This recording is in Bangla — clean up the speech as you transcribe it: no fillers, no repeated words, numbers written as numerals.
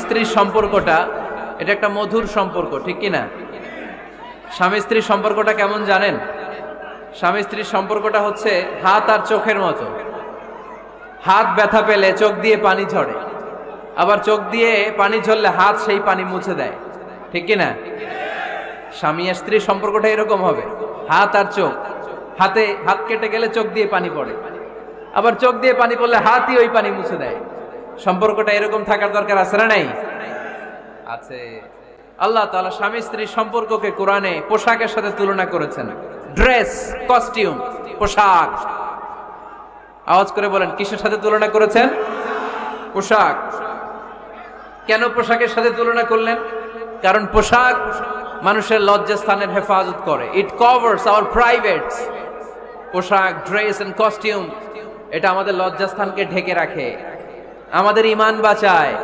স্ত্রীর সম্পর্কটা এটা একটা মধুর সম্পর্ক, ঠিক কি না? স্বামী স্ত্রীর সম্পর্কটা কেমন জানেন? স্বামী স্ত্রীর সম্পর্কটা হচ্ছে হাত আর চোখের মতো। হাত ব্যথা পেলে চোখ দিয়ে পানি ঝরে, আবার চোখ দিয়ে পানি ঝরলে হাত সেই পানি মুছে দেয়, ঠিক কি না? স্বামী আর স্ত্রীর সম্পর্কটা এরকম হবে, হাত আর চোখ। হাত কেটে গেলে চোখ দিয়ে পানি পড়ে, আবার চোখ দিয়ে পানি পড়লে হাতই ওই পানি মুছে দেয়। সম্পর্কটা এরকম থাকার দরকার আছে না নাই? আছে। আল্লাহ তাআলা স্বামী স্ত্রীর সম্পর্ককে কোরআনে পোশাকের সাথে তুলনা করেছেন। ড্রেস, কস্টিউম, পোশাক। আওয়াজ করে বলেন, কিসের সাথে তুলনা করেছেন? পোশাক। কেন পোশাকের সাথে তুলনা করলেন? কারণ পোশাক মানুষের লজ্জাস্থানের হেফাজত করে। ইট কভারস আওয়ার প্রাইভেটস। পোশাক, ড্রেস এন্ড কস্টিউম এটা আমাদের লজ্জাস্থানকে ঢেকে রাখে, আমাদের ঈমান বাঁচায়।